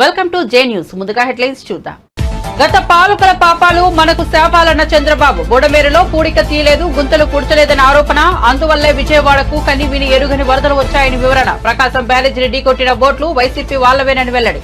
Welcome to J news. ముందుగా headlines చూద్దాం. గత పాలకుల పాపాలు మనకు శాపాలన్న చంద్రబాబు. బుడమేరులో పూడిక తీయలేదు, గుంతలు పూడ్చలేదని ఆరోపణ. అందువల్లే విజయవాడకు కనివిని ఎరుగని వరదలు వచ్చాయని వివరణ. ప్రకాశం బ్యారేజీని ఢీకొట్టిన బోట్లు వైసీపీ వాళ్లవేనని వెల్లడి.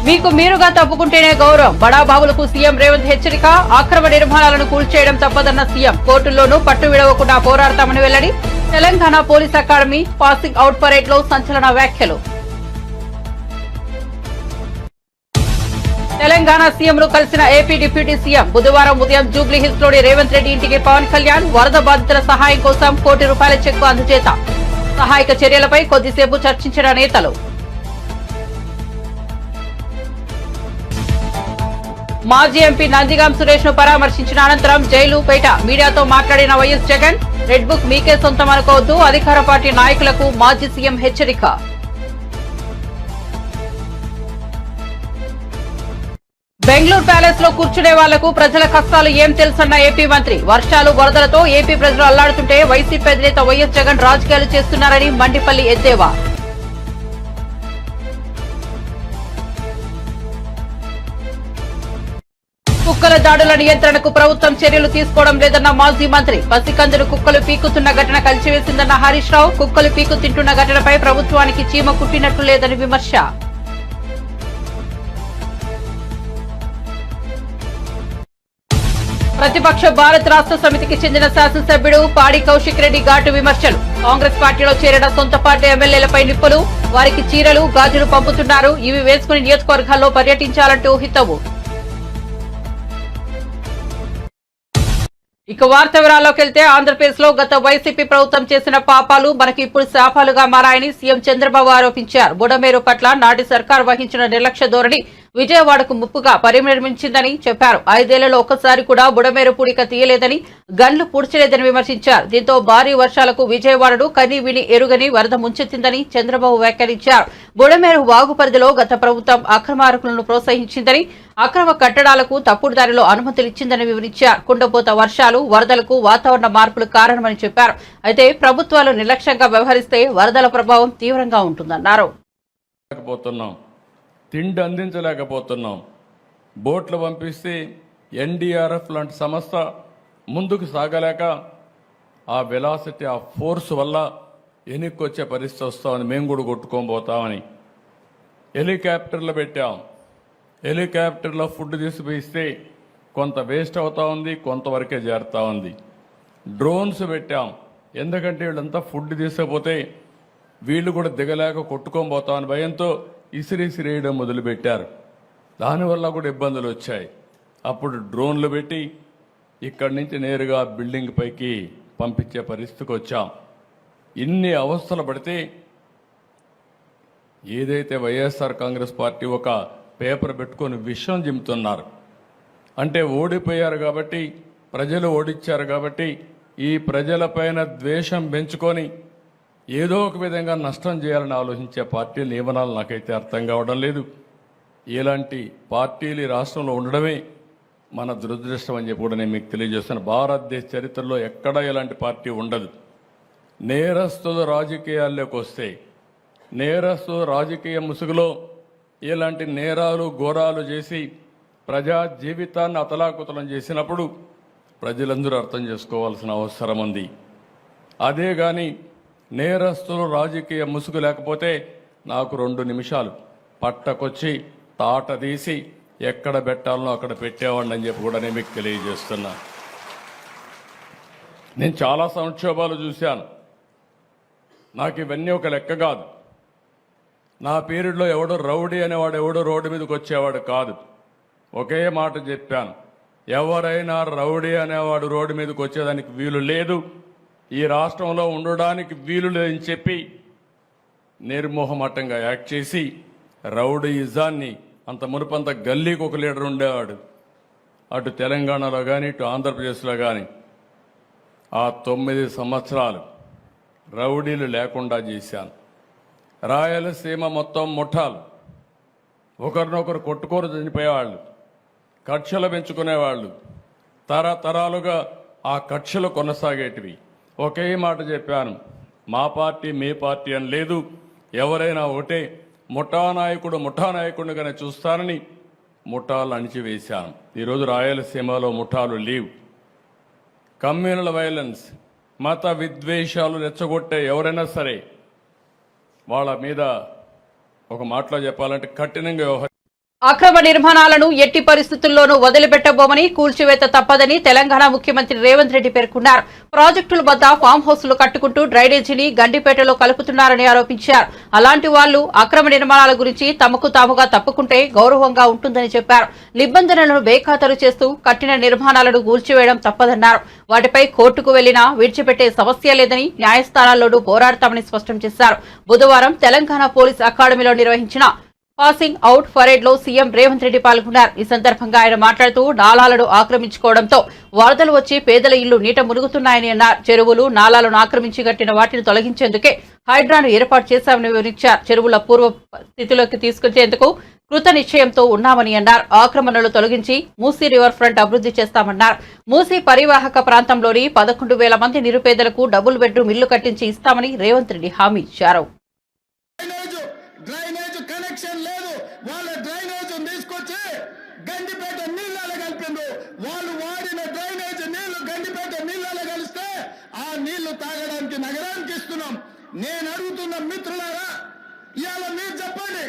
మీకు మీరుగా తప్పుకుంటేనే గౌరవం. బడాబాబులకు సీఎం రేవంత్ హెచ్చరిక. అక్రమ నిర్మాణాలను కూల్చేయడం తప్పదన్న సీఎం. కోర్టుల్లోనూ పట్టు విడవకుండా పోరాడతామని వెల్లడి. Telangana police academy passing out parade లో సంచలన వ్యాఖ్యలు. తెలంగాణ సీఎంను కలిసిన ఏపీ డిప్యూటీ సీఎం. బుధవారం ఉదయం జూబ్లీ హిల్స్ లోని రేవంత్ రెడ్డి ఇంటికి పవన్ కళ్యాణ్. వరద బాధితుల సహాయం కోసం ₹1 కోటి చెక్కు అందజేత. సహాయక చర్యలపై కొద్దిసేపు చర్చించిన నేతలు. మాజీ ఎంపీ నందిగాం సురేష్ ను పరామర్శించిన అనంతరం జైలుపేట మీడియాతో మాట్లాడిన వైఎస్ జగన్. రెడ్ బుక్ మీకే సొంతం అనుకోవద్దు. అధికార పార్టీ నాయకులకు మాజీ సీఎం హెచ్చరిక. బెంగళూరు ప్యాలెస్ లో కూర్చునే వాళ్లకు ప్రజల కష్టాలు ఏం తెలుసన్న ఏపీ మంత్రి. వర్షాలు వరదలతో ఏపీ ప్రజలు అల్లాడుతుంటే వైసీపీ అధినేత వైఎస్ జగన్ రాజకీయాలు చేస్తున్నారని మండిపల్లి ఎద్దేవా. కుక్కల దాడుల నియంత్రణకు ప్రభుత్వం చర్యలు తీసుకోవడం లేదన్న మాజీ మంత్రి. పసికందులు కుక్కలు పీకుతున్న ఘటన కలిసివేసిందన్న హరీష్ రావు. కుక్కలు పీకు తింటున్న ఘటనపై ప్రభుత్వానికి చీమ కుట్టినట్లు లేదని విమర్శ. ప్రతిపక్ష భారత్ రాష్ట్ర సమితికి చెందిన శాసనసభ్యుడు పాడి కౌశిక్ రెడ్డి ఘాటు విమర్శలు. కాంగ్రెస్ పార్టీలో చేరిన సొంత పార్టీ ఎమ్మెల్యేలపై నిప్పులు. వారికి చీరలు గాజులు పంపుతున్నారు. ఇవి వేసుకుని నియోజకవర్గాల్లో పర్యటించాలంటూ హితవు. ఇక వార్త వివరాల్లోకి వెళ్తే, ఆంధ్రప్రదేశ్ లో గత వైసీపీ ప్రభుత్వం చేసిన పాపాలు మనకి ఇప్పుడు శాపాలుగా మారాయని సీఎం చంద్రబాబు ఆరోపించారు. బుడమేరు పట్ల నాటి సర్కార్ వహించిన నిర్లక్ష్య ధోరణి విజయవాడకు ముప్పుగా పరిణమించిందని చెప్పారు. 5 ఏళ్లలో ఒక్కసారి కూడా బుడమేరు పూడిక తీయలేదని, గన్లు పూడ్చలేదని విమర్శించారు. దీంతో భారీ వర్షాలకు విజయవాడను కని విని ఎరుగని వరద ముంచెత్తిందని చంద్రబాబు వ్యాఖ్యానించారు. బుడమేరు వాగు పరిధిలో గత ప్రభుత్వం అక్రమార్కులను ప్రోత్సహించిందని, అక్రమ కట్టడాలకు తప్పుడు దారిలో అనుమతులిచ్చిందని వివరించారు. కుండపోత వర్షాలు, వరదలకు వాతావరణ మార్పులు కారణమని చెప్పారు. అయితే ప్రభుత్వాలు నిర్లక్ష్యంగా వ్యవహరిస్తే వరదల ప్రభావం తీవ్రంగా ఉంటుందన్నారు. తిండి అందించలేకపోతున్నాం. బోట్లు పంపిస్తే ఎన్డీఆర్ఎఫ్ లాంటి సంస్థ ముందుకు సాగలేక ఆ వెలాసిటీ, ఆ ఫోర్స్ వల్ల వెనక్కొచ్చే పరిస్థితి వస్తామని మేము కూడా కొట్టుకొని పోతామని హెలికాప్టర్లు పెట్టాం. హెలికాప్టర్లో ఫుడ్ తీసుకుపోయిస్తే కొంత వేస్ట్ అవుతా ఉంది, కొంతవరకే చేరుతా ఉంది. డ్రోన్స్ పెట్టాం. ఎందుకంటే వీళ్ళంతా ఫుడ్ తీసుకపోతే వీళ్ళు కూడా దిగలేక కొట్టుకొని పోతామని భయంతో ఇసిరేయడం మొదలుపెట్టారు. దానివల్ల కూడా ఇబ్బందులు వచ్చాయి. అప్పుడు డ్రోన్లు పెట్టి ఇక్కడి నుంచి నేరుగా బిల్డింగ్ పైకి పంపించే పరిస్థితికి వచ్చాం. ఇన్ని అవస్థలు పడితే ఏదైతే వైఎస్ఆర్ కాంగ్రెస్ పార్టీ ఒక పేపర్ పెట్టుకొని విషయం జిమ్ముతున్నారు అంటే, ఓడిపోయారు కాబట్టి, ప్రజలు ఓడించారు కాబట్టి ఈ ప్రజలపైన ద్వేషం పెంచుకొని ఏదో ఒక విధంగా నష్టం చేయాలని ఆలోచించే పార్టీలు నియమనాలు నాకైతే అర్థం కావడం లేదు. ఇలాంటి పార్టీలు ఈ రాష్ట్రంలో ఉండడమే మన దురదృష్టం అని చెప్పి కూడా నేను మీకు తెలియజేస్తాను. భారతదేశ చరిత్రలో ఎక్కడా ఇలాంటి పార్టీ ఉండదు. నేరస్తులు రాజకీయాల్లోకి వస్తే, నేరస్తులు రాజకీయ ముసుగులో ఇలాంటి నేరాలు ఘోరాలు చేసి ప్రజా జీవితాన్ని అతలాకుతలం చేసినప్పుడు ప్రజలందరూ అర్థం చేసుకోవాల్సిన అవసరం ఉంది. అదే కానీ నేరస్తులు రాజకీయ ముసుగు లేకపోతే నాకు 2 నిమిషాలు పట్టకొచ్చి తాట తీసి ఎక్కడ పెట్టాలనో అక్కడ పెట్టేవాడిని అని చెప్పి కూడా నేను మీకు తెలియజేస్తున్నా. నేను చాలా సంక్షోభాలు చూశాను. నాకు ఇవన్నీ ఒక లెక్క కాదు. నా పీరియడ్లో ఎవడో రౌడీ అనేవాడు ఎవడో రోడ్డు మీదకి వచ్చేవాడు కాదు. ఒకే మాట చెప్పాను, ఎవరైనా రౌడీ అనేవాడు రోడ్డు మీదకి వచ్చేదానికి వీలు లేదు, ఈ రాష్ట్రంలో ఉండడానికి వీలు లేదని చెప్పి నిర్మోహమాటంగా యాక్ట్ చేసి రౌడీయిజాన్ని, అంత మునుపంత గల్లీకి ఒక లీడర్ ఉండేవాడు, అటు తెలంగాణలో కానీ ఇటు ఆంధ్రప్రదేశ్లో కానీ ఆ 9 సంవత్సరాలు రౌడీలు లేకుండా చేశాను. రాయలసీమ మొత్తం ముఠాలు ఒకరినొకరు కొట్టుకోరు చనిపోయేవాళ్ళు, కక్షలు పెంచుకునేవాళ్ళు, తరతరాలుగా ఆ కక్షలు కొనసాగేటివి. ఒకే మాట చెప్పాను, మా పార్టీ మీ పార్టీ అని లేదు, ఎవరైనా ఒకటే ముఠా నాయకుడిగానే చూస్తారని ముఠాలు అణిచివేశాను. ఈరోజు రాయలసీమలో ముఠాలు లేవు. కమ్యూనల్ వైలెన్స్, మత విద్వేషాలు రెచ్చగొట్టే ఎవరైనా సరే వాళ్ళ మీద ఒక మాటలో చెప్పాలంటే కఠినంగా అక్రమ నిర్మాణాలను ఎట్టి పరిస్థితుల్లోనూ వదిలిపెట్టబోమని, కూల్చివేత తప్పదని తెలంగాణ ముఖ్యమంత్రి రేవంత్ రెడ్డి పేర్కొన్నారు. ప్రాజెక్టుల వద్ద ఫామ్ హౌస్లు కట్టుకుంటూ డ్రైనేజీని గండిపేటలో కలుపుతున్నారని ఆరోపించారు. అలాంటి వాళ్లు అక్రమ నిర్మాణాల గురించి తమకు తాముగా తప్పుకుంటే గౌరవంగా ఉంటుందని చెప్పారు. నిబంధనలను బేఖాతరు చేస్తూ కట్టిన నిర్మాణాలను కూల్చివేయడం తప్పదన్నారు. వాటిపై కోర్టుకు వెళ్లినా విడిచిపెట్టే సమస్య లేదని, న్యాయస్థానాల్లోనూ పోరాడతామని స్పష్టం చేశారు. బుధవారం తెలంగాణ పోలీస్ అకాడమీలో నిర్వహించిన పాసింగ్ అవుట్ పరేడ్ లో సీఎం రేవంత్ రెడ్డి పాల్గొన్నారు. ఈ సందర్భంగా ఆయన మాట్లాడుతూ నాలాలను ఆక్రమించుకోవడంతో వరదలు వచ్చి పేదల ఇళ్లు నీట మునుగుతున్నాయని అన్నారు. చెరువులు, నాలాలను ఆక్రమించి కట్టిన వాటిని తొలగించేందుకే హైడ్రాను ఏర్పాటు చేశామని వివరించారు. చెరువుల పూర్వ స్థితిలోకి తీసుకొచ్చేందుకు కృత నిశ్చయంతో ఉన్నామని అన్నారు. ఆక్రమణలు తొలగించి మూసీ రివర్ ఫ్రంట్ అభివృద్ధి చేస్తామన్నారు. మూసీ పరివాహక ప్రాంతంలోని 11,000 మంది నిరుపేదలకు డబుల్ బెడ్రూమ్ ఇల్లు కట్టించి ఇస్తామని రేవంత్ రెడ్డి హామీ ఇచ్చారు. డ్రైనేజ్ కనెక్షన్ లేదు, వాళ్ళ డ్రైనేజ్ తీసుకొచ్చి గండిపేట నీళ్ళలో కలిపిండు. వాళ్ళు వాడిన డ్రైనేజ్ నీళ్లు గండిపేట నీళ్ళలో కలిస్తే ఆ నీళ్లు తాగడానికి నగరానికి ఇస్తున్నాం. నేను అడుగుతున్న మిత్రులారా, ఇవాళ మీరు చెప్పండి,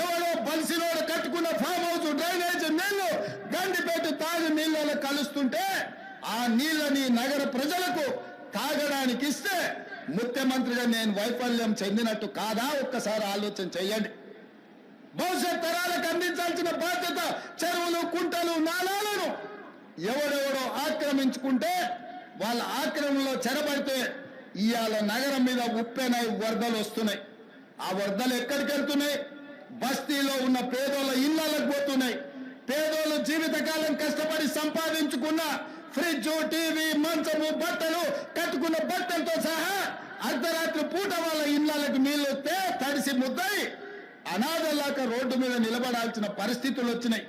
ఎవరో బలిసినోడు కట్టుకున్న ఫామ్ హౌస్ డ్రైనేజ్ నీళ్లు గండిపేట తాగి నీళ్ళలో కలుస్తుంటే ఆ నీళ్ళని నగర ప్రజలకు తాగడానికి ఇస్తే ముఖ్యమంత్రిగా నేను వైఫల్యం చెందినట్టు కాదా? ఒక్కసారి ఆలోచన చెయ్యండి. భవిష్యత్ తరాలకు అందించాల్సిన బాధ్యత చెరువులు, కుంటలు, నాలాలను ఎవడెవడో ఆక్రమించుకుంటే వాళ్ళ ఆక్రమణలో చెరబడితే ఇవాళ నగరం మీద ఉప్పెనై వరదలు వస్తున్నాయి. ఆ వరదలు ఎక్కడికి వెళ్తున్నాయి? బస్తీలో ఉన్న పేదోళ్ళ ఇళ్లకు పోతున్నాయి. పేదోళ్ళు జీవితకాలం కష్టపడి సంపాదించుకున్న ఫ్రిడ్జ్, టీవీ, మంచము, బట్టలు, కట్టుకున్న బట్టలతో సహా అర్ధరాత్రి పూట వాళ్ళ ఇళ్లకు నీళ్లు వస్తే తడిసి ముద్దయి అనాథలాక రోడ్డు మీద నిలబడాల్సిన పరిస్థితులు వచ్చినాయి.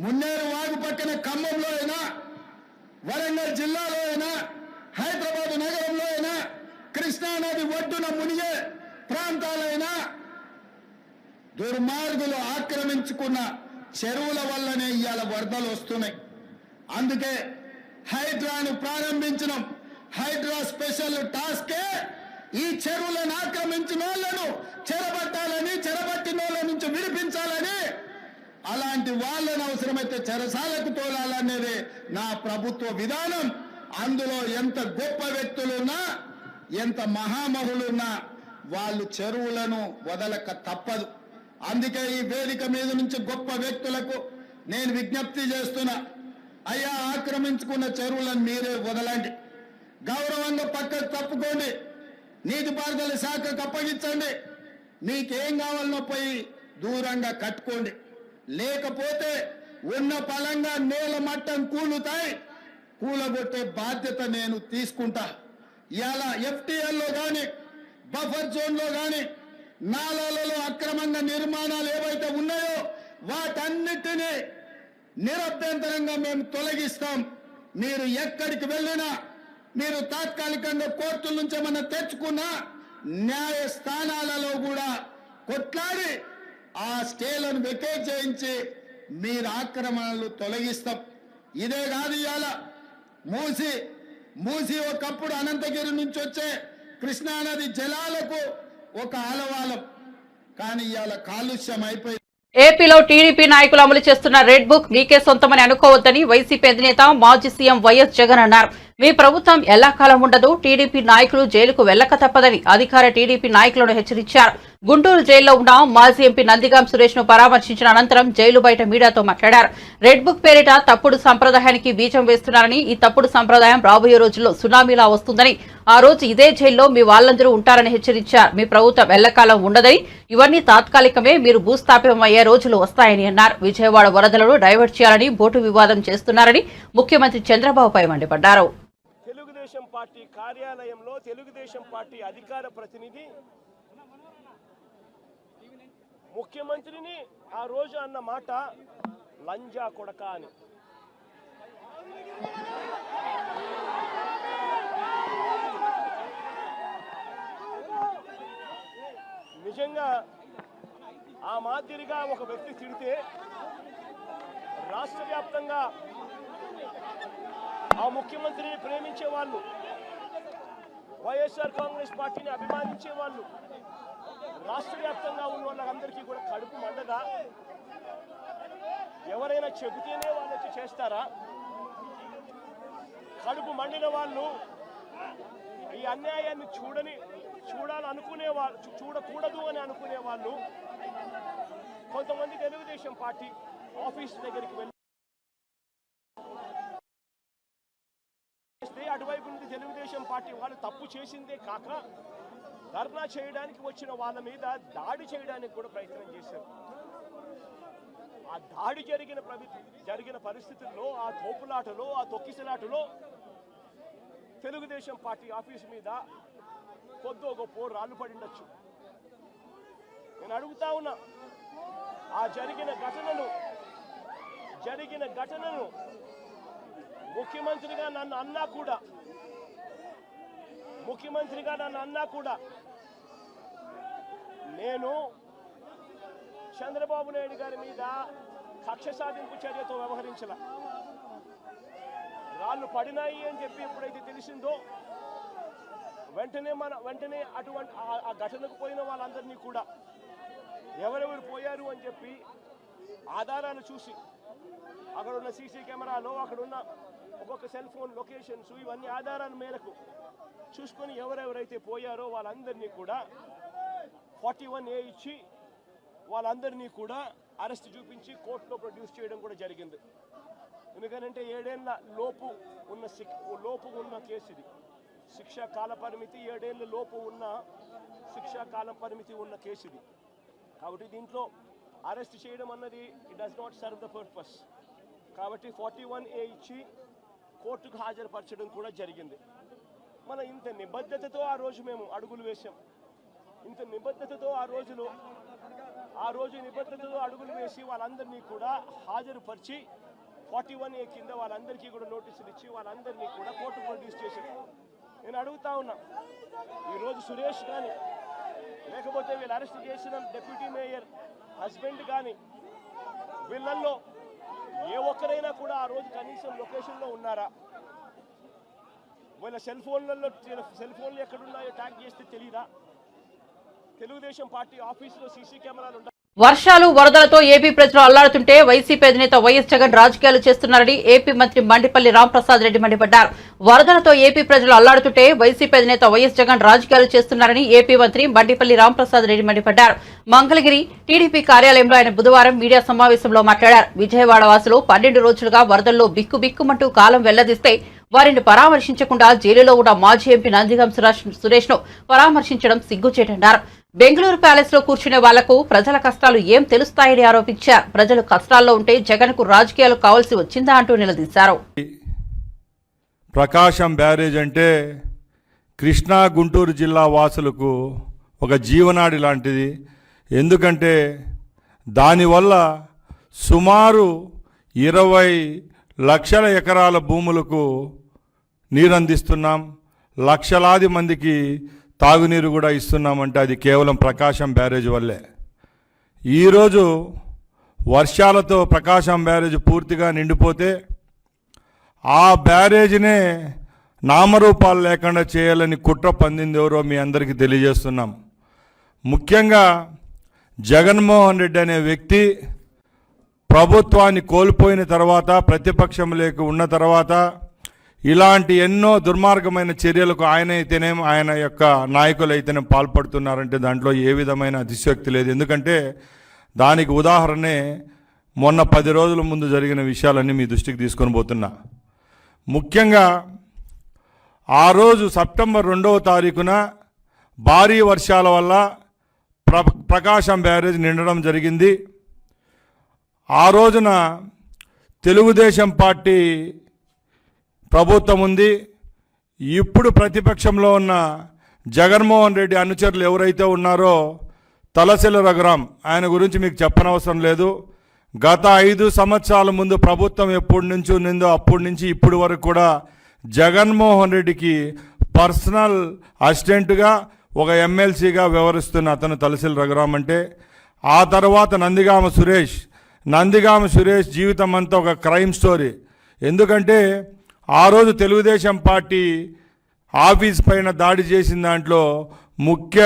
మున్నేరు వాగు పక్కన ఖమ్మంలో అయినా, వరంగల్ జిల్లాలో అయినా, హైదరాబాద్ నగరంలో అయినా, కృష్ణానది ఒడ్డున మునిగే ప్రాంతాలైనా దుర్మార్గులు ఆక్రమించుకున్న చెరువుల వల్లనే ఇవాళ వరదలు వస్తున్నాయి. అందుకే హైడ్రాను ప్రారంభించడం. హైడ్రా స్పెషల్ టాస్కే ఈ చెరువులను ఆక్రమించిన వాళ్ళను చెరబట్టాలని, చెరబట్టిన వాళ్ళ నుంచి విడిపించాలని, అలాంటి వాళ్ళను అవసరమైతే చెరసాలకు తోలాలనేది నా ప్రభుత్వ విధానం. అందులో ఎంత గొప్ప వ్యక్తులున్నా, ఎంత మహామహులున్నా వాళ్ళు చెరువులను వదలక తప్పదు. అందుకే ఈ వేదిక మీద నుంచి గొప్ప వ్యక్తులకు నేను విజ్ఞప్తి చేస్తున్నా, అయ్యా, ఆక్రమించుకున్న చెరువులను మీరే వదలండి, గౌరవంగా పక్కకు తప్పుకోండి, నీటిపారుదల శాఖకు అప్పగించండి, మీకేం కావాలనో పోయి దూరంగా కట్టుకోండి. లేకపోతే ఉన్న పలంగా నేల మట్టం కూలుతాయి, కూలగొట్టే బాధ్యత నేను తీసుకుంటా. ఇలా ఎఫ్టీఎల్లో కానీ, బఫర్ జోన్లో కానీ, నాలాలలో అక్రమంగా నిర్మాణాలు ఏవైతే ఉన్నాయో వాటన్నిటినీ నిరభ్యంతరంగా మేము తొలగిస్తాం. మీరు ఎక్కడికి వెళ్ళినా, మీరు తాత్కాలికంగా కోర్టుల నుంచి ఏమన్నా తెచ్చుకున్నా న్యాయస్థానాలలో కూడా కొట్లాడి ఆ స్టేలను వెకేట్ చేయించి మీరు ఆక్రమణలు తొలగిస్తాం. ఇదే కాదు, ఇవాళ మూసి ఒకప్పుడు అనంతగిరి నుంచి వచ్చే కృష్ణానది జలాలకు ఒక ఆలవాలం, కానీ ఇవాళ కాలుష్యం అయిపోయింది. ఏపీలో టీడీపీ నాయకులు అమలు చేస్తున్న రెడ్ బుక్ మీకే సొంతమని అనుకోవద్దని వైసీపీ అధినేత మాజీ సీఎం వైఎస్ జగన్ అన్నారు. మీ ప్రభుత్వం ఎల్లాకాలం ఉండదు, టీడీపీ నాయకులు జైలుకు వెళ్లక తప్పదని అధికార టీడీపీ నాయకులను హెచ్చరించారు. గుంటూరు జైల్లో ఉన్న మాజీ ఎంపీ నందిగాం సురేష్ ను పరామర్శించిన అనంతరం జైలు బయట మీడియాతో మాట్లాడారు. రెడ్ బుక్ పేరిట తప్పుడు సంప్రదాయానికి బీజం వేస్తున్నారని, ఈ తప్పుడు సంప్రదాయం రాబోయే రోజుల్లో సునామీలా వస్తుందని, ఆ రోజు ఇదే జైల్లో మీ వాళ్ళందరూ ఉంటారని హెచ్చరించారు. మీ ప్రభుత్వం ఎల్లకాలం ఉండదని, ఇవన్నీ తాత్కాలికమే, మీరు భూస్థాపితం అయ్యే రోజులు వస్తాయని అన్నారు. విజయవాడ వరదలను డైవర్ట్ చేయాలని బోటు వివాదం చేస్తున్నారని ముఖ్యమంత్రి చంద్రబాబుపై మండిపడ్డారు. తెలుగుదేశం పార్టీ కార్యాలయంలో తెలుగుదేశం పార్టీ అధికార ప్రతినిధి ముఖ్యమంత్రిని ఆ రోజు అన్న మాట లంజా కొడక అని. నిజంగా ఆ మాదిరిగా ఒక వ్యక్తి తిడితే రాష్ట్ర వ్యాప్తంగా ఆ ముఖ్యమంత్రిని ప్రేమించే వాళ్ళు, వైఎస్ఆర్ కాంగ్రెస్ పార్టీని అభిమానించే వాళ్ళు, రాష్ట్ర వ్యాప్తంగా ఉన్న వాళ్ళందరికీ కూడా కడుపు మండదా? ఎవరైనా చెబితేనే వాళ్ళు వచ్చి చేస్తారా? కడుపు మండిన వాళ్ళు ఈ అన్యాయాన్ని చూడాలనుకునే వాళ్ళు, చూడకూడదు అని అనుకునే వాళ్ళు కొంతమంది తెలుగుదేశం పార్టీ ఆఫీస్ దగ్గరికి వెళ్ళి అటువైపు నుండి తెలుగుదేశం పార్టీ వాళ్ళు తప్పు చేసిందే కాక ధర్నా చేయడానికి వచ్చిన వాళ్ళ మీద దాడి చేయడానికి కూడా ప్రయత్నం చేశారు. ఆ దాడి జరిగిన పరిస్థితుల్లో, ఆ తోపులాటలో, ఆ తొక్కిసలాటలో తెలుగుదేశం పార్టీ ఆఫీస్ మీద కొద్దో గొప్ప రాళ్ళు పడిండొచ్చు. నేను అడుగుతా ఉన్నా, ఆ జరిగిన ఘటనను ముఖ్యమంత్రిగా నన్ను అన్నా కూడా నేను చంద్రబాబు నాయుడు గారి మీద కక్ష సాధింపు చర్యతో వ్యవహరించాల. రాళ్ళు పడినాయి అని చెప్పి ఎప్పుడైతే తెలిసిందో వెంటనే అటువంటి ఆ ఘటనకు పోయిన వాళ్ళందరినీ కూడా ఎవరెవరు పోయారు అని చెప్పి ఆధారాలు చూసి, అక్కడున్న సీసీ కెమెరాలో, అక్కడున్న ఒక్కొక్క సెల్ ఫోన్ లొకేషన్స్, ఇవన్నీ ఆధారాల మేరకు చూసుకొని ఎవరెవరైతే పోయారో వాళ్ళందరినీ కూడా 41A ఇచ్చి వాళ్ళందరినీ కూడా అరెస్ట్ చూపించి కోర్టులో ప్రొడ్యూస్ చేయడం కూడా జరిగింది. ఎందుకంటే 7 ఏళ్ల లోపు ఉన్న కేసు ఇది. శిక్షా కాల పరిమితి 7 ఏళ్ల లోపు ఉన్న శిక్షా కాల పరిమితి ఉన్న కేసు ఇది. కాబట్టి దీంట్లో అరెస్ట్ చేయడం అన్నది it does not serve the purpose. కాబట్టి 41A ఇచ్చి కోర్టుకు హాజరుపరచడం కూడా జరిగింది. మన ఇంత నిబద్ధతతో ఆ రోజు మేము అడుగులు వేసాం. ఇంత నిబద్ధతతో ఆ రోజు నిబద్ధతతో అడుగులు వేసి వాళ్ళందరినీ కూడా హాజరుపరిచి 41A కింద వాళ్ళందరికీ కూడా నోటీసులు ఇచ్చి వాళ్ళందరినీ కూడా కోర్టు ప్రొడ్యూస్ చేశారు. నేను అడుగుతా ఉన్నా, ఈరోజు సురేష్ కానీ, లేకపోతే వీళ్ళు అరెస్ట్ చేసిన డిప్యూటీ మేయర్ హస్బెండ్ కానీ, వీళ్ళల్లో ఏ ఒక్కరైనా కూడా ఆ రోజు కనీసం లొకేషన్లో ఉన్నారా? వీళ్ళ సెల్ ఫోన్లు ఎక్కడున్నాయో ట్యాగ్ చేస్తే తెలియదా? తెలుగుదేశం పార్టీ ఆఫీసులో సీసీ కెమెరాలు ఉంటాయి. వర్షాలు వరదలతో ఏపీ ప్రజలు అల్లాడుతుంటే వైసీపీ అధినేత వైఎస్ జగన్ రాజకీయాలు చేస్తున్నారని ఏపీ మంత్రి మండిపల్లి రాంప్రసాద్ రెడ్డి మండిపడ్డారు. వరదలతో ఏపీ ప్రజలు అల్లాడుతుంటే వైసీపీ అధినేత వైఎస్ జగన్ రాజకీయాలు చేస్తున్నారని ఏపీ మంత్రి మండిపల్లి రాంప్రసాద్ రెడ్డి మండిపడ్డారు. మంగళగిరి టీడీపీ కార్యాలయంలో ఆయన బుధవారం మీడియా సమావేశంలో మాట్లాడారు. విజయవాడ వాసులు 12 రోజులుగా వరదల్లో బిక్కుబిక్కుమంటూ కాలం వెల్లదిస్తే వారిని పరామర్శించకుండా జైలులో ఉన్న మాజీ ఎంపీ నందిగం సురేష్ ను పరామర్శించడం సిగ్గుచేటన్నారు. బెంగళూరు ప్యాలెస్ లో కూర్చునే వాళ్లకు ప్రజల కష్టాలు ఏం తెలుస్తాయని ఆరోపించారు. ప్రజలు కష్టాల్లో ఉంటే జగన్ కు రాజకీయాలు కావాల్సి వచ్చిందా అంటూ నిలదీశారు. ప్రకాశం బ్యారేజ్ అంటే కృష్ణా గుంటూరు జిల్లా వాసులకు ఒక జీవనాడి లాంటిది. ఎందుకంటే దానివల్ల సుమారు 20 లక్షల ఎకరాల భూములకు నీరందిస్తున్నాం, లక్షలాది మందికి తాగునీరు కూడా ఇస్తున్నామంటే అది కేవలం ప్రకాశం బ్యారేజ్ వల్లే. ఈరోజు వర్షాలతో ప్రకాశం బ్యారేజ్ పూర్తిగా నిండిపోతే ఆ బ్యారేజ్నే నామరూపాలు లేకుండా చేయాలని కుట్ర పందింది ఎవరో మీ అందరికీ తెలియజేస్తున్నాం. ముఖ్యంగా జగన్మోహన్ రెడ్డి అనే వ్యక్తి ప్రభుత్వాన్ని కోల్పోయిన తర్వాత, ప్రతిపక్షంలోకి ఉన్న తర్వాత ఇలాంటి ఎన్నో దుర్మార్గమైన చర్యలకు ఆయన యొక్క నాయకులైతేనే పాల్పడుతున్నారంటే దాంట్లో ఏ విధమైన అతిశయోక్తి లేదు. ఎందుకంటే దానికి ఉదాహరణే మొన్న 10 రోజుల ముందు జరిగిన విషయాలన్నీ మీ దృష్టికి తీసుకొని పోతున్నా. ముఖ్యంగా ఆ రోజు సెప్టెంబర్ 2వ తారీఖున భారీ వర్షాల వల్ల ప్రకాశం బ్యారేజ్ నిండడం జరిగింది. ఆ రోజున తెలుగుదేశం పార్టీ ప్రభుత్వం ఉంది. ఇప్పుడు ప్రతిపక్షంలో ఉన్న జగన్మోహన్ రెడ్డి అనుచరులు ఎవరైతే ఉన్నారో తలసిల రఘురాం, ఆయన గురించి మీకు చెప్పనవసరం లేదు. గత 5 సంవత్సరాల ముందు ప్రభుత్వం ఎప్పటి నుంచి ఉన్నిందో అప్పటి నుంచి ఇప్పటి వరకు కూడా జగన్మోహన్ రెడ్డికి పర్సనల్ అసిస్టెంట్గా, ఒక ఎమ్మెల్సీగా వ్యవహరిస్తున్న అతను తలసిల్ రఘురామ్ అంటే, ఆ తర్వాత నందిగామ సురేష్ జీవితం అంతా ఒక క్రైమ్ స్టోరీ. ఎందుకంటే ఆ రోజు తెలుగుదేశం పార్టీ ఆఫీస్ పైన దాడి చేసిన దాంట్లో ముఖ్య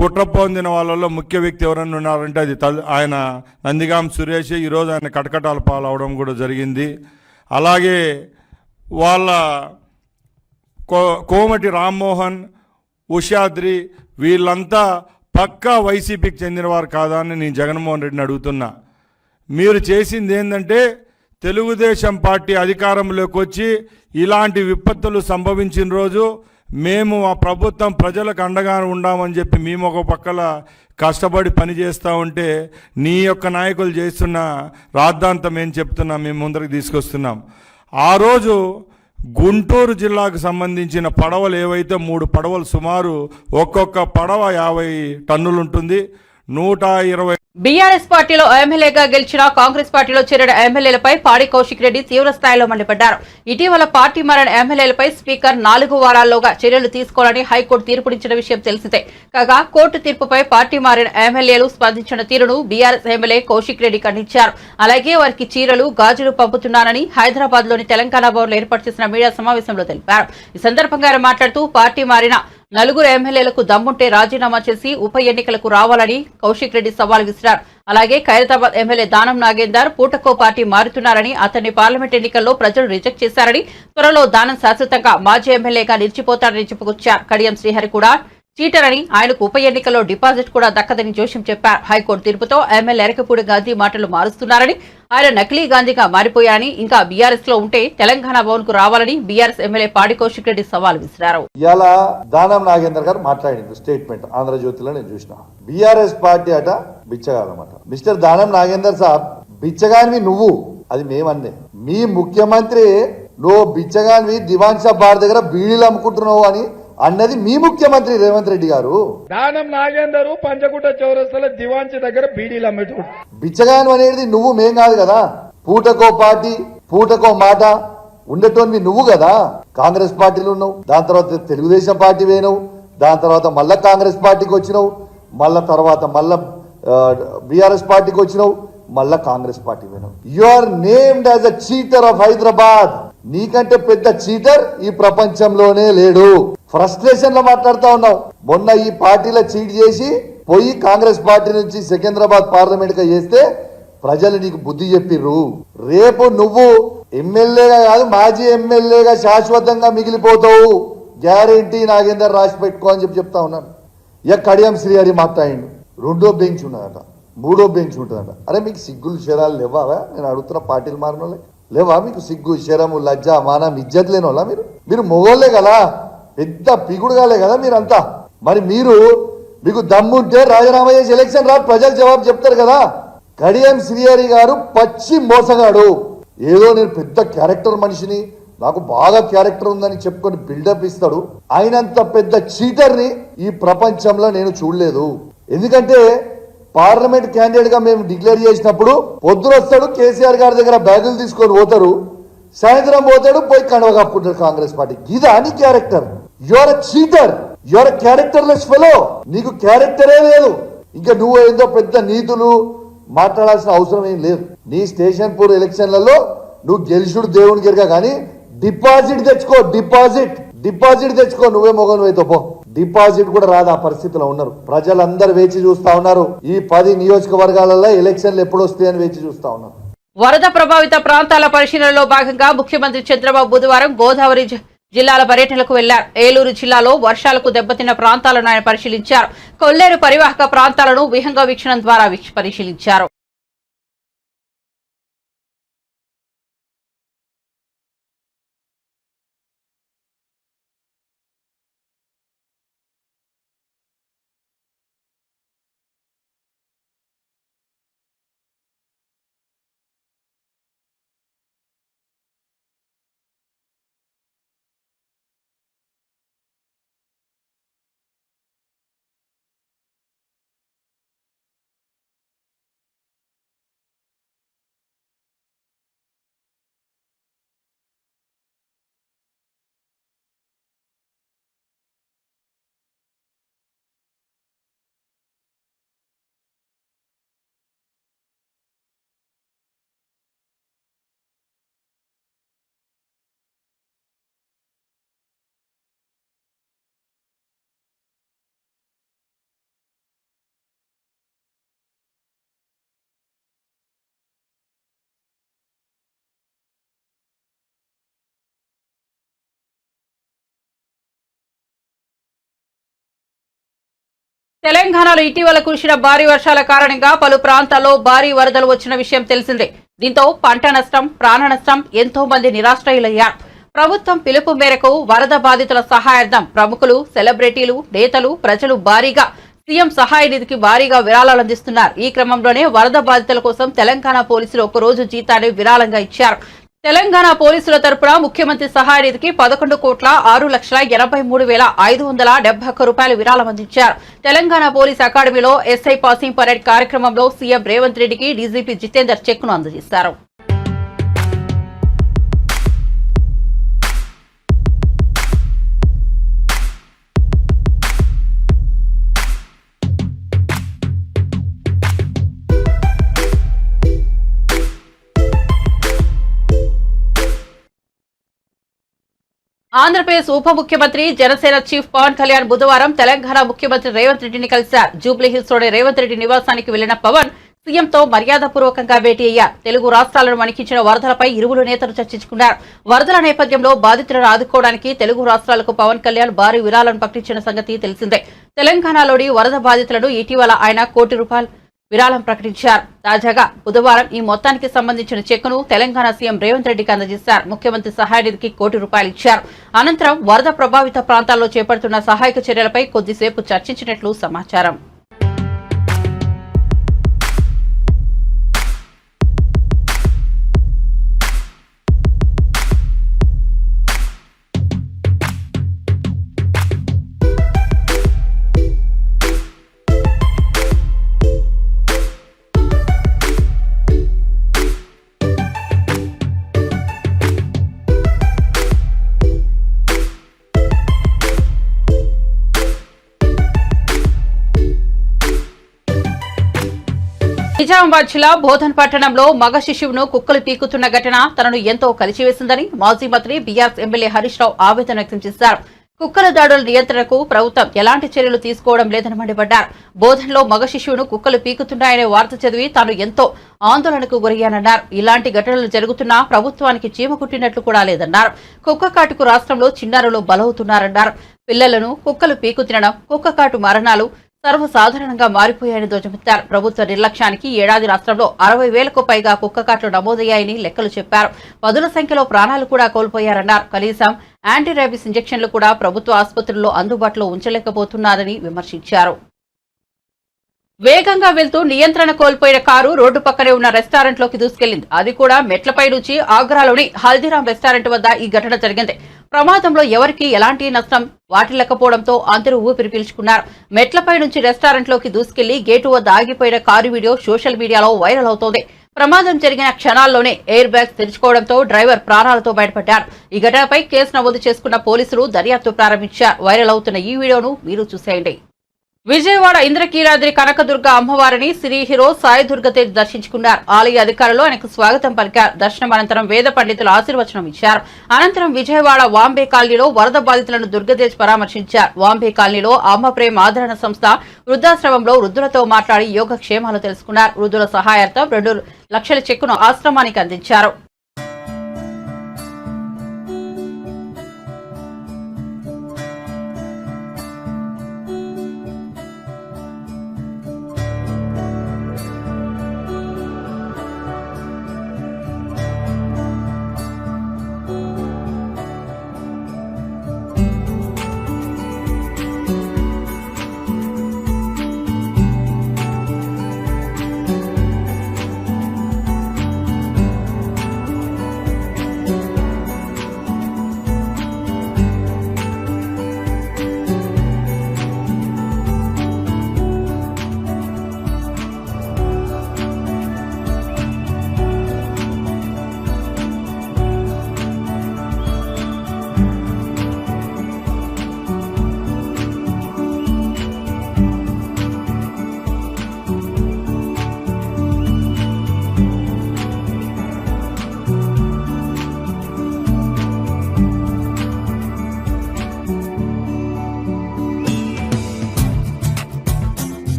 కుట్ర పొందిన వాళ్ళలో ముఖ్య వ్యక్తి ఎవరన్నా ఉన్నారంటే అది ఆయన నందిగామ సురేష్. ఈరోజు ఆయన కటకటాల పాలవడం కూడా జరిగింది. అలాగే వాళ్ళ కోమటి రామ్మోహన్, ఉషాద్రి వీళ్ళంతా పక్కా వైసీపీకి చెందినవారు కాదా అని నేను జగన్మోహన్ రెడ్డిని అడుగుతున్నా. మీరు చేసింది ఏంటంటే తెలుగుదేశం పార్టీ అధికారంలోకి వచ్చి ఇలాంటి విపత్తులు సంభవించిన రోజు మేము ఆ ప్రభుత్వం ప్రజలకు అండగా ఉండామని చెప్పి మేము ఒక పక్కల కష్టపడి పనిచేస్తూ ఉంటే నీ యొక్క నాయకులు చేస్తున్న రాద్ధాంతం ఏం చెప్తున్నా మేము ముందరికి తీసుకొస్తున్నాం. ఆ రోజు గుంటూరు జిల్లాకు సంబంధించిన పడవలు ఏవైతే 3 పడవలు సుమారు ఒక్కొక్క పడవ 50 టన్నులు ఉంటుంది. 120 బీఆర్ఎస్ పార్టీలో ఎమ్మెల్యేగా గెలిచిన కాంగ్రెస్ పార్టీలో చేరిన ఎమ్మెల్యేలపై పాడి కౌశిక్ రెడ్డి తీవ్ర స్థాయిలో మండిపడ్డారు. ఇటీవల పార్టీ మారిన ఎమ్మెల్యేలపై స్పీకర్ 4 వారాల్లోగా చర్యలు తీసుకోవాలని హైకోర్టు తీర్పునిచ్చిన విషయం తెలిసిందే. కాగా కోర్టు తీర్పుపై పార్టీ మారిన ఎమ్మెల్యేలు స్పందించిన తీరును బీఆర్ఎస్ ఎమ్మెల్యే కౌశిక్ రెడ్డి ఖండించారు. అలాగే వారికి చీరలు, గాజులు పంపుతున్నానని హైదరాబాద్ లోని తెలంగాణ భవన్లో ఏర్పాటు చేసిన మీడియా సమావేశంలో తెలిపారు. ఈ సందర్భంగా ఆయన మాట్లాడుతూ పార్టీ మారిన 4 ఎమ్మెల్యేలకు దమ్ముంటే రాజీనామా చేసి ఉప ఎన్నికలకు రావాలని కౌశిక్ రెడ్డి సవాల్ విసిరారు. అలాగే ఖైరతాబాద్ ఎమ్మెల్యే దానం నాగేందర్ పూటకో పార్టీ మారుతున్నారని, అతన్ని పార్లమెంట్ ఎన్నికల్లో ప్రజలు రిజెక్ట్ చేశారని, త్వరలో దానం శాశ్వతంగా మాజీ ఎమ్మెల్యేగా నిలిచిపోతారని చెప్పుకొచ్చారు. కడియం శ్రీహరి కూడా చీటర్ అని, ఆయనకు ఉప ఎన్నికల్లో డిపాజిట్ కూడా దక్కదని జోషం చెప్పారు. హైకోర్టు తీర్పుతో ఎమ్మెల్యే ఎరకపూడి గాంధీ మాటలు మారుస్తున్నారని, ఆయన నకిలీ గాంధీగా మారిపోయారని, ఇంకా బీఆర్ఎస్ లో ఉంటే తెలంగాణ భవన్ కు రావాలని బీఆర్ఎస్ ఎమ్మెల్యే పాడి కౌశిక్ రెడ్డి సవాల్ విసిరారు. ఇలా దానం నాగేందర్ గారు మాట్లాడింది స్టేట్మెంట్ ఆంధ్రజ్యోతిలో నేను చూసిన. బీఆర్ఎస్ పార్టీ అట బిచ్చగాలన్నమాట. మిస్టర్ దానం నాగేందర్ సాబ్, బిచ్చగానివి నువ్వు, అది మేమన్నే. మీ ముఖ్యమంత్రి నువ్వు బిచ్చగానివి దివాన్ షా బార్ దగ్గర బీడీలు అమ్ముకుంటున్నావు అని అన్నది మీ ముఖ్యమంత్రి రేవంత్ రెడ్డి గారు. దానం నాగేందరు పంచకుట చౌరస్తల దివాంచి దగ్గర బీడీలు అమ్మేటోడు. బిచ్చగాను అనేది నువ్వు, మేం కాదు కదా. పూటకో పార్టీ, పూటకో మాట ఉండేటోనివి నువ్వు కదా. కాంగ్రెస్ పార్టీలో ఉన్నావు, దాని తర్వాత తెలుగుదేశం పార్టీ పోయినావు, దాని తర్వాత మళ్ళా కాంగ్రెస్ పార్టీకి వచ్చినావు, మళ్ళా తర్వాత మళ్ళా బీఆర్ఎస్ పార్టీకి వచ్చినావు, మళ్ళా కాంగ్రెస్ పార్టీ పోయినావు. You are named as a cheater of Hyderabad. నీకంటే పెద్ద చీటర్ ఈ ప్రపంచంలోనే లేడు. ఫ్రస్ట్రేషన్ లో మాట్లాడుతా ఉన్నావు. మొన్న ఈ పార్టీలో చీట్ చేసి పోయి కాంగ్రెస్ పార్టీ నుంచి సికింద్రాబాద్ పార్లమెంట్ గా చేస్తే ప్రజలు నీకు బుద్ధి చెప్పిర్రు. రేపు నువ్వు ఎమ్మెల్యేగా కాదు మాజీ ఎమ్మెల్యేగా శాశ్వతంగా మిగిలిపోతావు. గ్యారెంటీ నాగేందర్ రాసి పెట్టుకో అని చెప్తా ఉన్నాను. ఇక కడియం శ్రీహరి మాట్లాడిండు. 2వ బెంచ్ ఉన్నదట, 3వ బెంచ్ ఉంటుందట. అరే మీకు సిగ్గులు శరాలు లేవా? నేను అడుగుతున్న పార్టీలు మారిన వాళ్ళే లేవా? మీకు సిగ్గు శరము లజ్జ మానం ఇజ్జత్ లేని వాళ్ళ మీరు మొగోళ్లే కదా, పెద్ద పిగుడుగాలే కదా మీరంతా. మరి మీకు దమ్ముంటే రాజీనామా చేసి ఎలక్షన్ రా, ప్రజలు జవాబు చెప్తారు కదా. కడియం శ్రీహరి గారు పచ్చి మోసగాడు. ఏదో నేను పెద్ద క్యారెక్టర్ మనిషిని, నాకు బాగా క్యారెక్టర్ ఉందని చెప్పుకొని బిల్డప్ ఇస్తాడు. ఆయనంత పెద్ద చీటర్ని ఈ ప్రపంచంలో నేను చూడలేదు. ఎందుకంటే పార్లమెంట్ క్యాండిడేట్ గా మేము డిక్లేర్ చేసినప్పుడు పొద్దున వస్తాడు కేసీఆర్ గారి దగ్గర బ్యాగులు తీసుకొని పోతారు, సాయంత్రం పోతాడు పోయి కండవ కప్పుకుంటాడు కాంగ్రెస్ పార్టీ. ఇదా నీ character? Your cheater, your characterless fellow. నీకు క్యారెక్టరే లేదు. ఇంకా నువ్వు ఏదో పెద్ద నీతులు మాట్లాడాల్సిన అవసరం ఏం లేదు. నీ స్టేషన్ పూర్ ఎలక్షన్లలో నువ్వు గెలుచుడు దేవుని గెరగా, కానీ డిపాజిట్ తెచ్చుకో. డిపాజిట్ తెచ్చుకో. నువ్వే మొగను అయితే పో. డిపాజిట్ కూడా రాదు. ఆ పరిస్థితిలో ఉన్నారు ప్రజలందరూ. వేచి చూస్తా ఉన్నారు. ఈ 10 నియోజకవర్గాలలో ఎలక్షన్లు ఎప్పుడు వస్తాయని వేచి చూస్తా ఉన్నారు. వరద ప్రభావిత ప్రాంతాల పరిశీలనలో భాగంగా ముఖ్యమంత్రి చంద్రబాబు బుధవారం గోదావరి జిల్లాల పర్యటనకు వెళ్లారు. ఏలూరు జిల్లాలో వర్షాలకు దెబ్బతిన్న ప్రాంతాలను ఆయన పరిశీలించారు. కొల్లేరు పరివాహక ప్రాంతాలను విహంగ వీక్షణం ద్వారా పరిశీలించారు. తెలంగాణలో ఇటీవల కురిసిన భారీ వర్షాల కారణంగా పలు ప్రాంతాల్లో భారీ వరదలు వచ్చిన విషయం తెలిసిందే. దీంతో పంట నష్టం, ప్రాణ నష్టం, ఎంతో మంది నిరాశ్రయులయ్యారు. ప్రభుత్వం పిలుపు మేరకు వరద బాధితుల సహాయార్థం ప్రముఖులు, సెలబ్రిటీలు, నేతలు, ప్రజలు భారీగా సీఎం సహాయ నిధికి భారీగా విరాళాలు అందిస్తున్నారు. ఈ క్రమంలోనే వరద బాధితుల కోసం తెలంగాణ పోలీసులు ఒకరోజు జీతాన్ని విరాళంగా ఇచ్చారు. తెలంగాణ పోలీసుల తరపున ముఖ్యమంత్రి సహాయ నిధికి 11,6,83,571 రూపాయలు విరాళం అందించారు. తెలంగాణ పోలీస్ అకాడమీలో ఎస్ఐ పాసింగ్ పరేడ్ కార్యక్రమంలో సీఎం రేవంత్ రెడ్డికి డీజీపీ జితేందర్ చెక్ను అందజేశారు. ఆంధ్రప్రదేశ్ ఉప ముఖ్యమంత్రి, జనసేన చీఫ్ పవన్ కళ్యాణ్ బుధవారం తెలంగాణ ముఖ్యమంత్రి రేవంత్ రెడ్డిని కలిశారు. జూబ్లీహిల్స్ లోని రేవంత్ రెడ్డి నివాసానికి వెళ్లిన పవన్ సీఎంతో మర్యాదపూర్వకంగా భేటీ అయ్యారు. తెలుగు రాష్ట్రాలను వణికించిన వరదలపై ఇరువురు నేతలు చర్చించుకున్నారు. వరదల నేపథ్యంలో బాధితులను ఆదుకోవడానికి తెలుగు రాష్ట్రాలకు పవన్ కళ్యాణ్ భారీ విరాళాలను ప్రకటించిన సంగతి తెలిసిందే. తెలంగాణలోని వరద బాధితులను ఇటీవల ఆయన ₹1 విరాళం ప్రకటించారు. తాజాగా బుధవారం ఈ మొత్తానికి సంబంధించిన చెక్కును తెలంగాణ సీఎం రేవంత్ రెడ్డికి అందజేశారు. ముఖ్యమంత్రి సహాయ నిధికి ₹1 ఇచ్చారు. అనంతరం వరద ప్రభావిత ప్రాంతాల్లో చేపడుతున్న సహాయక చర్యలపై కొద్దిసేపు చర్చించినట్లు సమాచారం. నిజామాబాద్ జిల్లా బోధన్ పట్టణంలో మగ శిశువును కుక్కలు పీకుతున్న ఘటన తనను ఎంతో కలిచివేసిందని మాజీ మంత్రి బీఆర్ఎస్ ఎమ్మెల్యే హరీష్ రావు ఆవేదన వ్యక్తం చేశారు. కుక్కల దాడుల నియంత్రణకు ప్రభుత్వం ఎలాంటి చర్యలు తీసుకోవడం లేదని మండిపడ్డారు. బోధన్లో మగ శిశువును కుక్కలు పీకుతున్నాయనే వార్త చదివి తాను ఎంతో ఆందోళనకు గురయ్యానన్నారు. ఇలాంటి ఘటనలు జరుగుతున్నా ప్రభుత్వానికి చీమ కుట్టినట్లు కూడా లేదన్నారు. కుక్క కాటుకు రాష్ట్రంలో చిన్నారులు బలవుతున్నారన్నారు. పిల్లలను కుక్కలు పీకు తినడం, కుక్క కాటు మరణాలు సర్వసాధారణంగా మారిపోయాయని ధ్వజమెత్తారు. ప్రభుత్వ నిర్లక్ష్యానికి ఏడాది రాష్ట్రంలో 60,000కు పైగా కుక్క కాట్లు నమోదయ్యాయని లెక్కలు చెప్పారు. పదుల సంఖ్యలో ప్రాణాలు కూడా కోల్పోయారన్నారు. కనీసం యాంటీ రేబిస్ ఇంజెక్షన్లు కూడా ప్రభుత్వ ఆసుపత్రుల్లో అందుబాటులో ఉంచలేకపోతున్నారని విమర్శించారు. వేగంగా వెళ్తూ నియంత్రణ కోల్పోయిన కారు రోడ్డు పక్కనే ఉన్న రెస్టారెంట్లోకి దూసుకెళ్లింది. అది కూడా మెట్లపై నుంచి ఆగ్రాలోని హల్దీరామ్ రెస్టారెంట్ వద్ద ఈ ఘటన జరిగింది. ప్రమాదంలో ఎవరికీ ఎలాంటి నష్టం వాటిల్లకపోవడంతో అందరూ ఊపిరి పీల్చుకున్నారు. మెట్లపై నుంచి రెస్టారెంట్లోకి దూసుకెళ్లి గేటు వద్ద ఆగిపోయిన కారు వీడియో సోషల్ మీడియాలో వైరల్ అవుతోంది. ప్రమాదం జరిగిన క్షణాల్లోనే ఎయిర్ బ్యాగ్స్ తెరుచుకోవడంతో డ్రైవర్ ప్రాణాలతో బయటపడ్డారు. ఈ ఘటనపై కేసు నమోదు చేసుకున్న పోలీసులు దర్యాప్తు ప్రారంభించారు. వైరల్ అవుతున్న ఈ వీడియోను మీరు చూసేయండి. విజయవాడ ఇంద్రకీలాద్రి కనకదుర్గ అమ్మవారిని సినీ హీరో సాయి దుర్గతేజ్ దర్శించుకున్నారు. ఆలయ అధికారులు ఆయనకు స్వాగతం పలికారు. దర్శనం అనంతరం వేద పండితులు ఆశీర్వచనం ఇచ్చారు. అనంతరం విజయవాడ వాంబే కాలనీలో వరద బాధితులను దుర్గతేజ్ పరామర్శించారు. వాంబే కాలనీలో అమ్మ ప్రేమ ఆదరణ సంస్థ వృద్ధాశ్రమంలో వృద్ధులతో మాట్లాడి యోగక్షేమాలు తెలుసుకున్నారు. వృద్ధుల సహాయార్థం 2 లక్షల చెక్కును ఆశ్రమానికి అందించారు.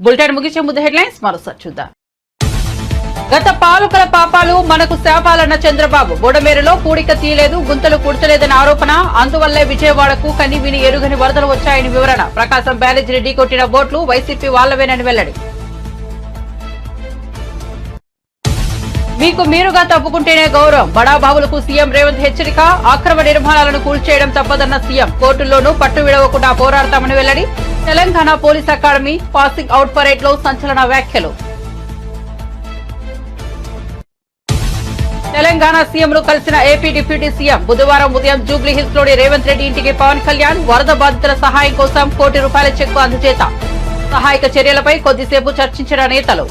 బులెటిన్ ముగించే ముందు హెడ్లైన్స్ మరోసారి చూద్దాం. గత పాలకుల పాపాలు మనకు శాపాలన్న చంద్రబాబు. బుడమేరులో పూడిక తీయలేదు, గుంతలు పూడ్చలేదని ఆరోపణ. అందువల్లే విజయవాడకు కని విని ఎరుగని వరదలు వచ్చాయని వివరణ. ప్రకాశం బ్యారేజీని ఢీకొట్టిన బోట్లు వైసీపీ వాళ్లవేనని వెల్లడి. మీకు మీరుగా తప్పుకుంటేనే గౌరవం. బడాబాబులకు సీఎం రేవంత్ హెచ్చరిక. అక్రమ నిర్మాణాలను కూల్చేయడం తప్పదన్న సీఎం. కోర్టుల్లోనూ పట్టు విడవకుండా పోరాడతామని వెల్లడి. Telangana police academy passing out parade లో సంచలన వ్యాఖ్యలు. తెలంగాణ సీఎంను కలిసిన ఏపీ డిప్యూటీ సీఎం. బుధవారం ఉదయం జూబ్లీహిల్స్ లోని రేవంత్ రెడ్డి ఇంటికి పవన్ కళ్యాణ్. వరద బాధితుల సహాయం కోసం ₹1 కోటి చెక్కు అందజేత. సహాయక చర్యలపై కొద్దిసేపు చర్చించిన నేతలు.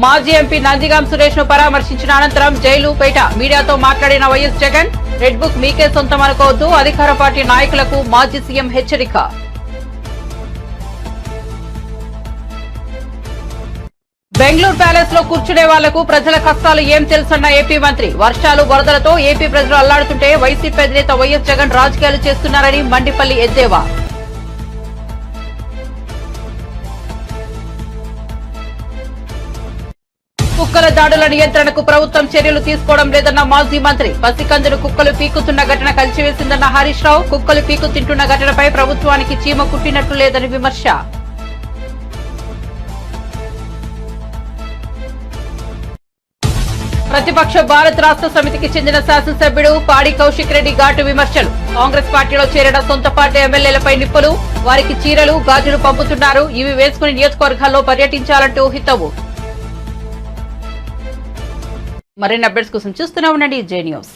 మాజీ ఎంపీ నందిగాం సురేష్ ను పరామర్శించిన అనంతరం జైలుపేట మీడియాతో మాట్లాడిన వైఎస్ జగన్. రెడ్ బుక్ మీకే సొంతం అనుకోవద్దు. అధికార పార్టీ నాయకులకు మాజీ సీఎం హెచ్చరిక. బెంగళూరు ప్యాలెస్ లో కూర్చునే వాళ్లకు ప్రజల కష్టాలు ఏం తెలుసన్న ఏపీ మంత్రి. వర్షాలు వరదలతో ఏపీ ప్రజలు అల్లాడుతుంటే వైసీపీ అధినేత వైఎస్ జగన్ రాజకీయాలు చేస్తున్నారని మండిపల్లి ఎద్దేవా. కుక్కల దాడుల నియంత్రణకు ప్రభుత్వం చర్యలు తీసుకోవడం లేదన్న మాజీ మంత్రి. పసికందును కుక్కలు పీకుతున్న ఘటన కలిసివేసిందన్న హరీష్ రావు. కుక్కలు పీకు తింటున్న ఘటనపై ప్రభుత్వానికి చీమ కుట్టినట్లు లేదని విమర్శ. ప్రతిపక్ష భారత్ రాష్ట్ర సమితికి చెందిన శాసనసభ్యుడు పాడి కౌశిక్ రెడ్డి ఘాటు విమర్శలు. కాంగ్రెస్ పార్టీలో చేరిన సొంత పార్టీ ఎమ్మెల్యేలపై నిప్పులు. వారికి చీరలు గాజులు పంపుతున్నారు. ఇవి వేసుకుని నియోజకవర్గాల్లో పర్యటించాలంటూ హితవు. మరిన్ని అప్డేట్స్ కోసం చూస్తూనే ఉండండి జే న్యూస్.